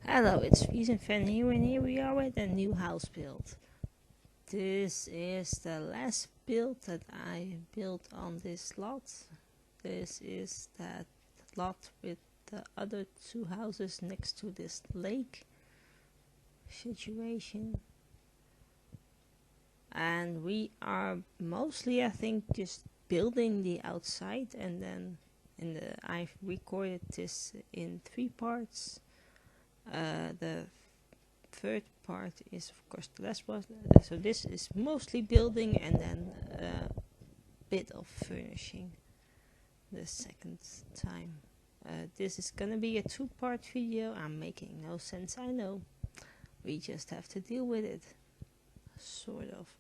Hello, it's friezenfan here, and here we are with a new house build. This is the last build that I built on this lot. This is that lot with the other two houses next to this lake situation. And we are mostly, I think, just building the outside, and then I've recorded this in 3 parts. The third part is of course the last part, so this is mostly building and then a bit of furnishing the second time. This is gonna be a 2-part video. I'm making no sense, I know. We just have to deal with it, sort of.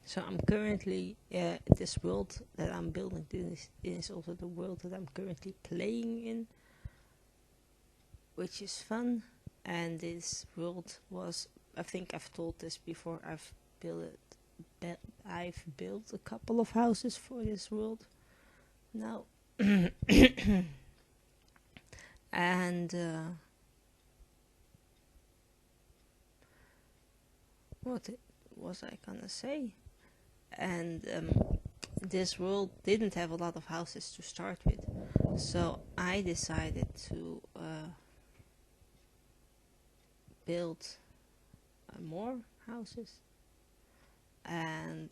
So I'm currently, this world that I'm building, this is also the world that I'm currently playing in, which is fun. And this world was, I think I've told this before, I've built a couple of houses for this world now. And what was I gonna say? And this world didn't have a lot of houses to start with, so I decided to build more houses. And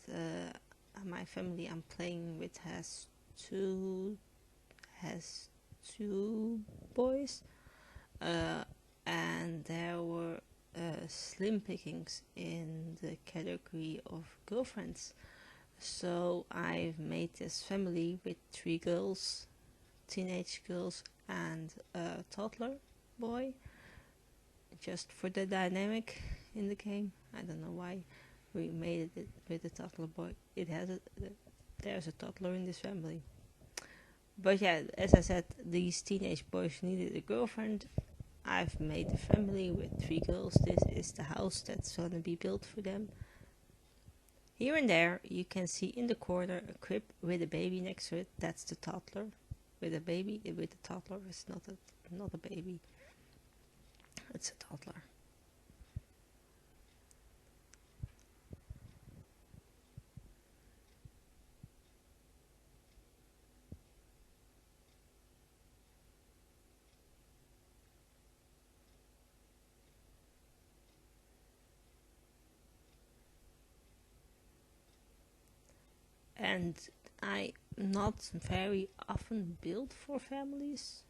my family I'm playing with has two boys, and there were slim pickings in the category of girlfriends. So I've made this family with 3 girls, teenage girls, and a toddler boy, just for the dynamic in the game. I don't know why we made it with the toddler boy. There's a toddler in this family. But yeah, as I said, these teenage boys needed a girlfriend. I've made a family with 3 girls. This is the house that's gonna be built for them. Here and there you can see in the corner a crib with a baby next to it. That's the toddler with a baby. With the toddler, it's not a baby. It's a toddler. And I not very often build for families,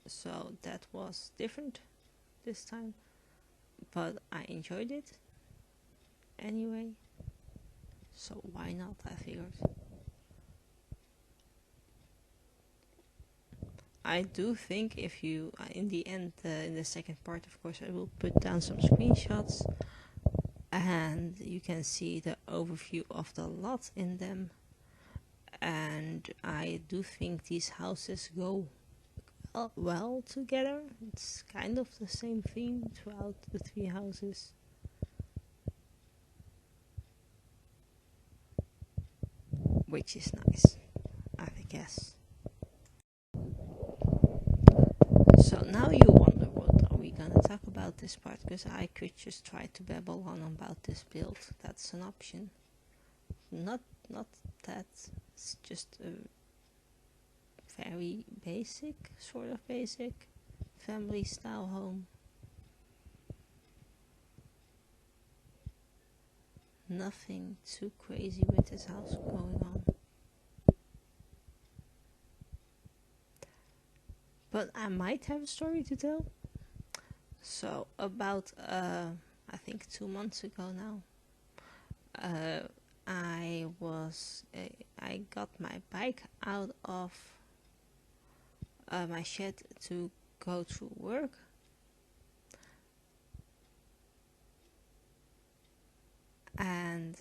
so that was different this time, but I enjoyed it anyway, so why not, I figured. I do think if you in the end, in the second part of course I will put down some screenshots and you can see the overview of the lot in them. And I do think these houses go well together. It's kind of the same theme throughout the 3 houses. Which is nice, I guess. So now you wonder what are we gonna talk about this part, because I could just try to babble on about this build. That's an option. Not that. It's just a very sort of basic family style home. Nothing too crazy with this house going on. But I might have a story to tell. So about I think 2 months ago now, I got my bike out of my shed to go to work, and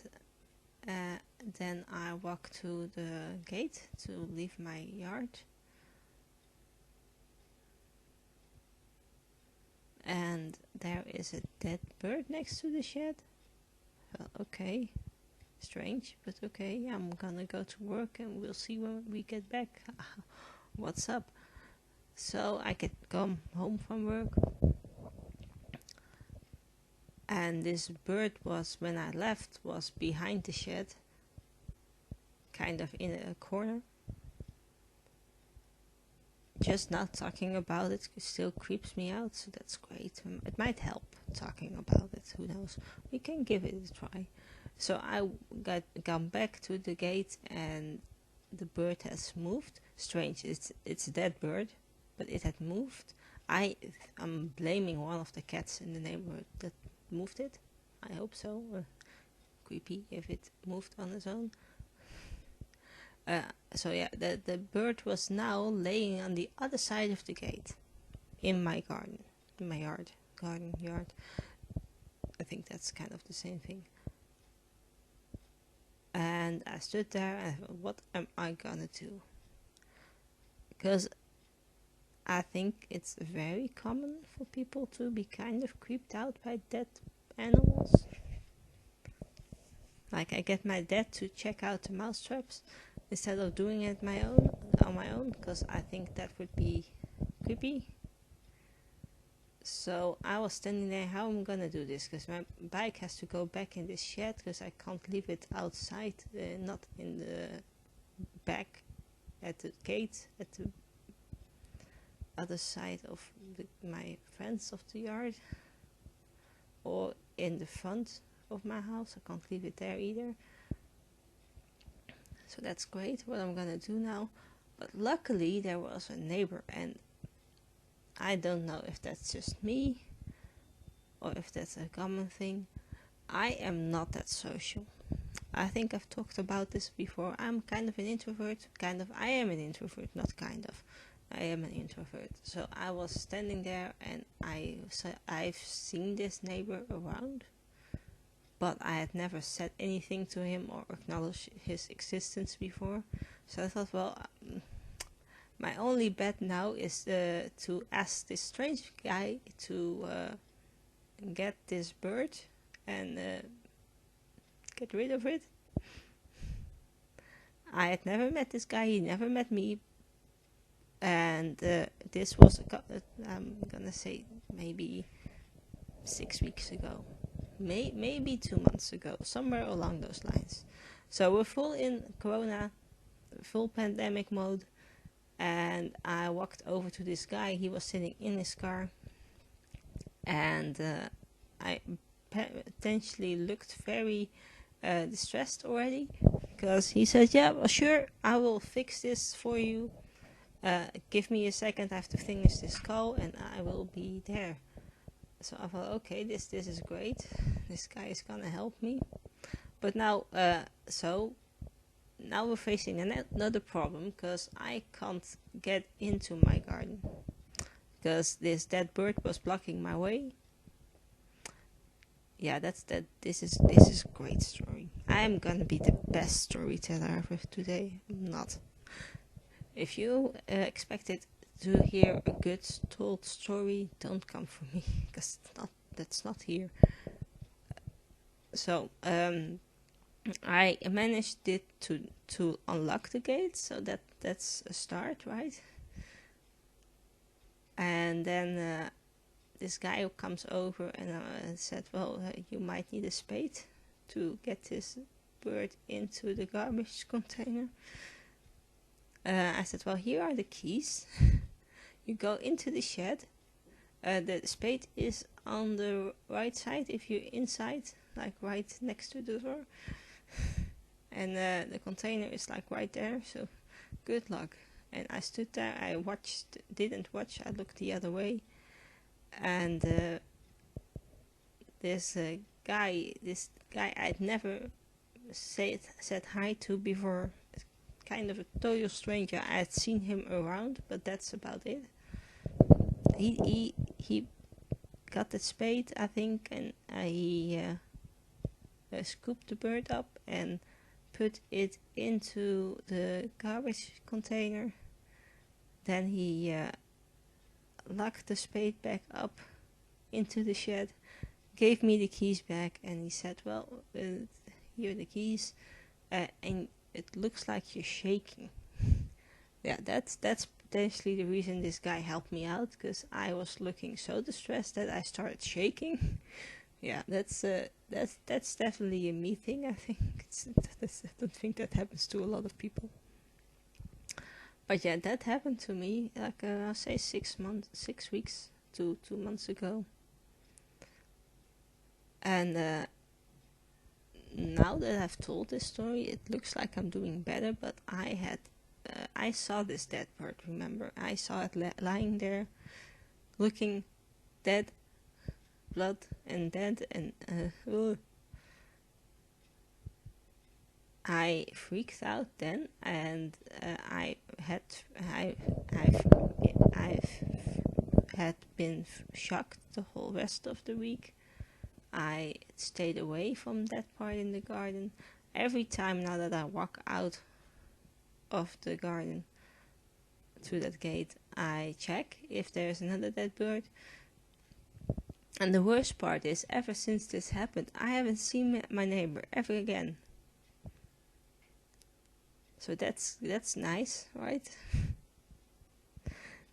then I walked to the gate to leave my yard, and there is a dead bird next to the shed. Well, okay, strange, but okay, I'm gonna go to work and we'll see when we get back. what's up? So I could come home from work, and this bird was, when I left, was behind the shed, kind of in a corner. Just not talking about it still creeps me out, so that's great. It might help talking about it, who knows. We can give it a try. So I gone back to the gate, and the bird has moved. Strange, it's a dead bird, but it had moved. I'm blaming one of the cats in the neighborhood that moved it. I hope so. Creepy if it moved on its own. So yeah, the bird was now laying on the other side of the gate, in my garden, in my yard, yard. I think that's kind of the same thing. And I stood there and I thought, what am I gonna do? Because I think it's very common for people to be kind of creeped out by dead animals. Like, I get my dad to check out the mouse traps instead of doing it on my own, because I think that would be creepy. So I was standing there, how am I gonna do this? Because my bike has to go back in this shed, because I can't leave it outside, not in the back at the gate, at the other side of my fence of the yard, or in the front of my house. I can't leave it there either. So that's great, what I'm gonna do now. But luckily there was a neighbor, and I don't know if that's just me or if that's a common thing. I am not that social. I think I've talked about this before. I'm kind of an introvert. I am an introvert, not kind of. I am an introvert. So I was standing there, and I've seen this neighbor around, but I had never said anything to him or acknowledged his existence before. So I thought, well, my only bet now is to ask this strange guy to get this bird and get rid of it. I had never met this guy, he never met me, and this was, I'm gonna say, maybe 6 weeks ago. Maybe 2 months ago, somewhere along those lines. So we're full in corona, full pandemic mode, and I walked over to this guy. He was sitting in his car, and I potentially looked very distressed already, because he said, yeah, well, sure, I will fix this for you. Give me a second, I have to finish this call and I will be there. So I thought, okay, this is great. This guy is gonna help me. But now, now we're facing another problem, because I can't get into my garden, because this dead bird was blocking my way. Yeah, this is a great story. I'm gonna be the best storyteller ever today. I'm not. If you expected to hear a good told story, don't come for me, because that's not here. So I managed it to unlock the gate, so that's a start, right? And then this guy who comes over and said, well, you might need a spade to get this bird into the garbage container. I said, well, here are the keys. You go into the shed. The spade is on the right side if you're inside, like right next to the door. And the container is like right there, so good luck. And I stood there, I didn't watch, I looked the other way. And this guy I'd never said hi to before, kind of a total stranger. I had seen him around, but that's about it. He got the spade, I think, and he scooped the bird up and put it into the garbage container. Then he locked the spade back up into the shed, gave me the keys back, and he said, well, here are the keys, and it looks like you're shaking. Yeah, that's potentially the reason this guy helped me out, because I was looking so distressed that I started shaking. Yeah, that's definitely a me thing. I think I don't think that happens to a lot of people. But yeah, that happened to me like I'll say 6 weeks to 2 months ago. And now that I've told this story, it looks like I'm doing better. But I saw this dead bird. Remember, I saw it lying there, looking dead, blood and dead, and I freaked out then, and I've had been shocked the whole rest of the week. I stayed away from that part in the garden. Every time now that I walk out of the garden through that gate, I check if there's another dead bird. And the worst part is, ever since this happened, I haven't seen my neighbor ever again. So that's nice, right?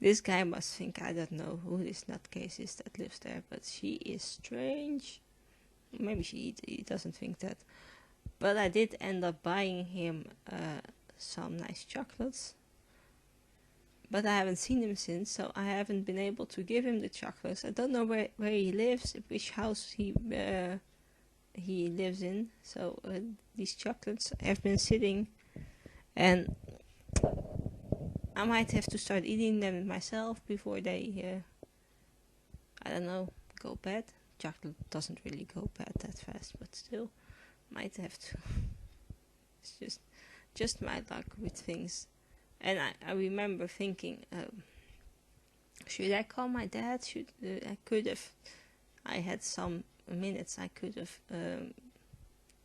This guy must think I don't know who this nutcase is that lives there, but she is strange. Maybe he doesn't think that. But I did end up buying him some nice chocolates. But I haven't seen him since, so I haven't been able to give him the chocolates. I don't know where he lives, which house he lives in. So these chocolates have been sitting, and I might have to start eating them myself before they, I don't know, go bad. Chocolate doesn't really go bad that fast, but still, might have to. It's just my luck with things. And I remember thinking, should I call my dad? I could have. I had some minutes. I could have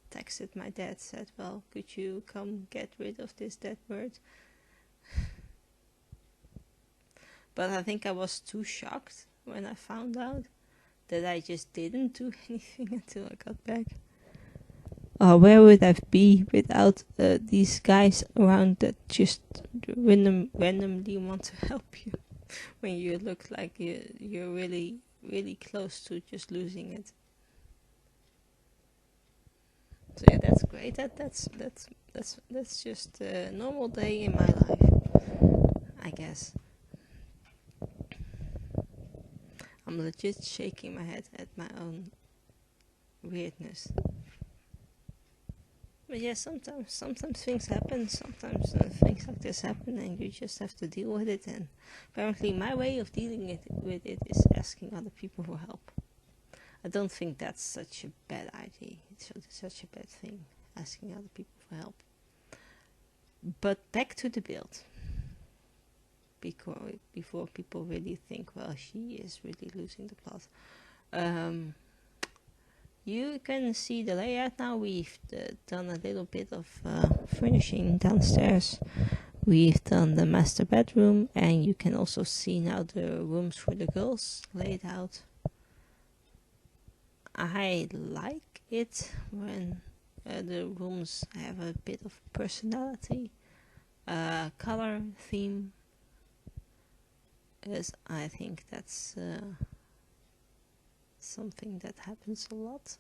texted my dad. Said, "Well, could you come get rid of this dead bird?" But I think I was too shocked when I found out that I just didn't do anything until I got back. Where would I be without these guys around that just randomly want to help you when you look like you're really, really close to just losing it? So yeah, that's great. That's just a normal day in my life, I guess. I'm legit shaking my head at my own weirdness. But yeah, sometimes things happen. Sometimes things like this happen, and you just have to deal with it. And apparently, my way of dealing with it is asking other people for help. I don't think that's such a bad idea. It's such a bad thing, asking other people for help. But back to the build. Before people really think, well, she is really losing the plot. You can see the layout now. We've done a little bit of furnishing downstairs. We've done the master bedroom, and you can also see now the rooms for the girls laid out. I like it when the rooms have a bit of personality, color, theme. As I think that's something that happens a lot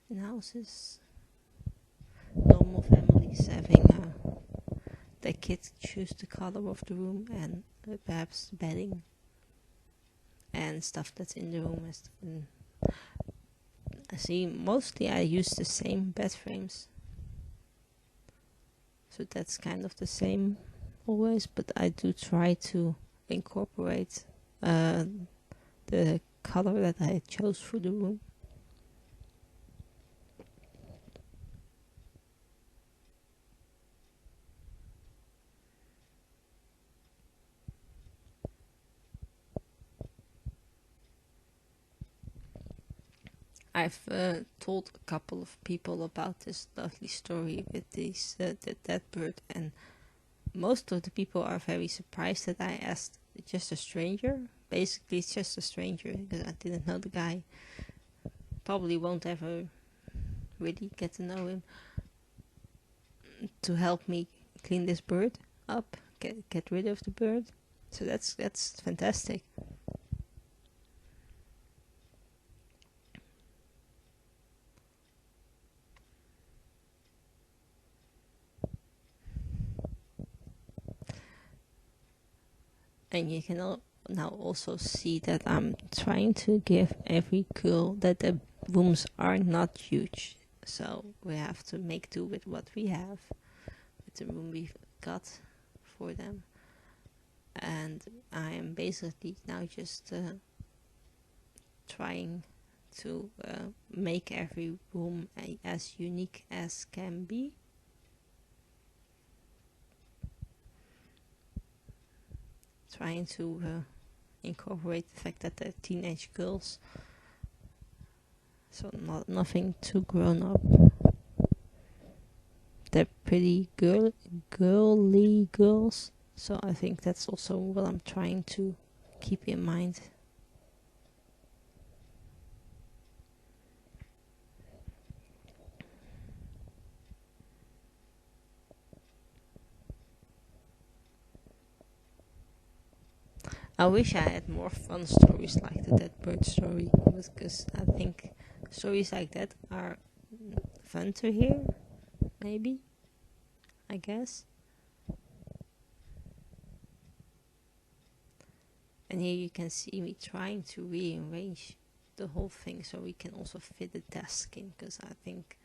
in houses. Normal families having the kids choose the color of the room, and perhaps bedding and stuff that's in the room. I see mostly I use the same bed frames, so that's kind of the same always, but I do try to incorporate the color that I chose for the room. I've told a couple of people about this lovely story with that bird, and most of the people are very surprised that I asked just a stranger. Basically, it's just a stranger because I didn't know the guy. Probably won't ever really get to know him, to help me clean this bird up, get rid of the bird. So that's fantastic. And you can now also see that I'm trying to give every girl that the rooms are not huge. So we have to make do with what we have, with the room we've got for them. And I am basically now just trying to make every room as unique as can be. Trying to incorporate the fact that they're teenage girls, so nothing too grown up. They're pretty girly girls, so I think that's also what I'm trying to keep in mind. I wish I had more fun stories like the dead bird story, because I think stories like that are fun to hear, maybe, I guess. And here you can see me trying to rearrange the whole thing so we can also fit a desk in, because I think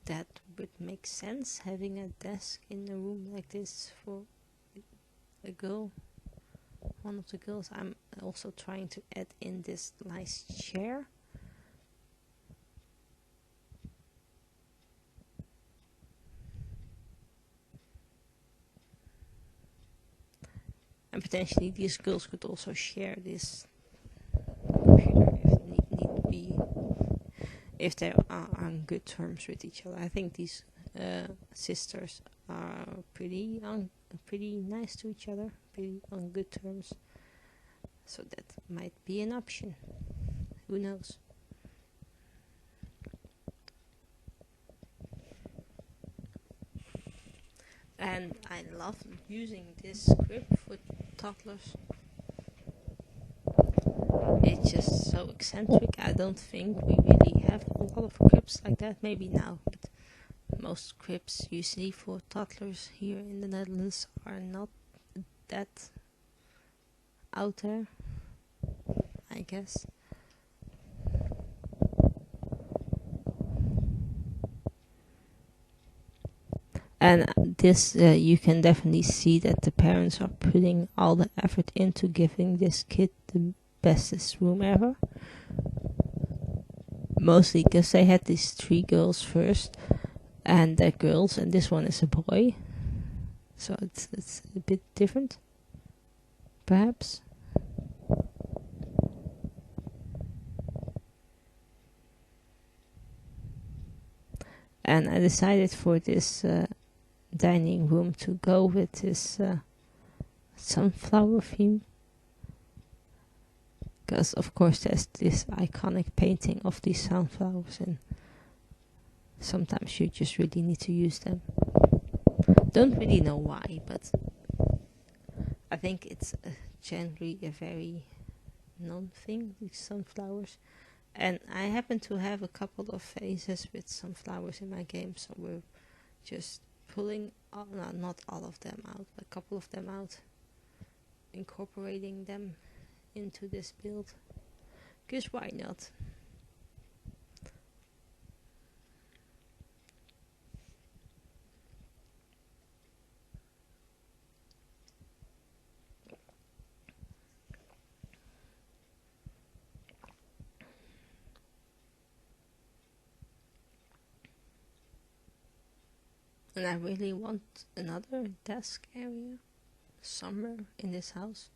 that would make sense, having a desk in a room like this for a girl. One of the girls. I'm also trying to add in this nice chair. And potentially these girls could also share this computer if need be, if they are on good terms with each other. I think these sisters are pretty nice to each other, pretty on good terms. So that might be an option. Who knows? And I love using this script for toddlers. It's just so eccentric. I don't think we really have a lot of cribs like that. Maybe now, but most cribs you see for toddlers here in the Netherlands are not that out there, I guess. And this, you can definitely see that the parents are putting all the effort into giving this kid the bestest room ever. Mostly because they had these 3 girls first, and they're girls, and this one is a boy. So it's a bit different, perhaps. And I decided for this dining room to go with this sunflower theme, because of course there's this iconic painting of these sunflowers, and sometimes you just really need to use them. Don't really know why, but I think it's generally a very known thing, these sunflowers. And I happen to have a couple of vases with sunflowers in my game, so we're just pulling not all of them out, but a couple of them out, incorporating them into this build, because why not? And I really want another desk area somewhere in this house.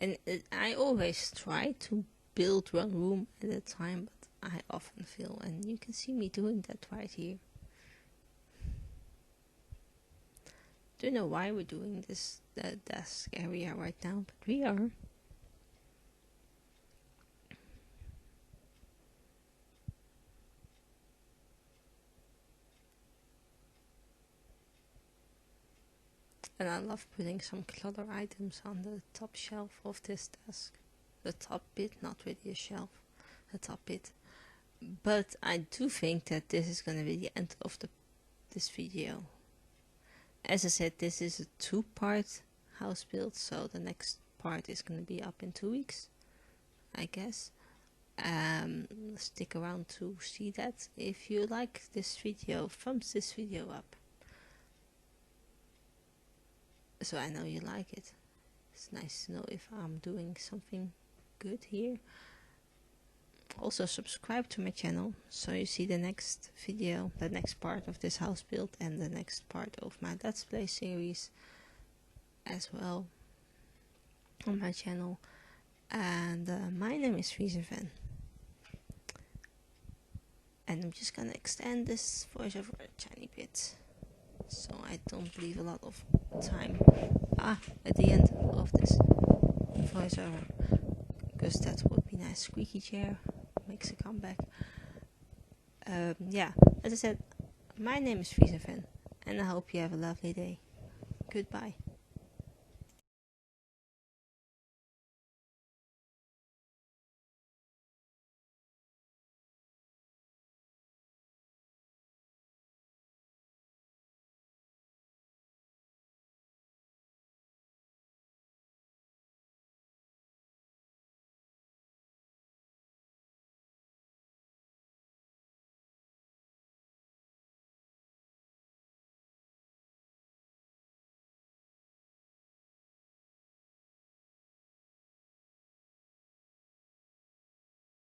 And I always try to build one room at a time, but I often fail, and you can see me doing that right here. Don't know why we're doing this desk area right now, but we are. And I love putting some clutter items on the top shelf of this desk. The top bit, not really a shelf, the top bit. But I do think that this is going to be the end of this video. As I said, this is a 2-part house build, so the next part is going to be up in 2 weeks, I guess. Stick around to see that. If you like this video, thumbs this video up, so I know you like it. It's nice to know if I'm doing something good here. Also subscribe to my channel so you see the next video, the next part of this house build, and the next part of my Let's Play series as well on my channel. And my name is friezenfan, and I'm just gonna extend this voiceover a tiny bit so I don't leave a lot of time at the end of this voiceover, because that would be nice. Squeaky chair makes a comeback. Yeah, as I said, my name is friezenfan, and I hope you have a lovely day. Goodbye.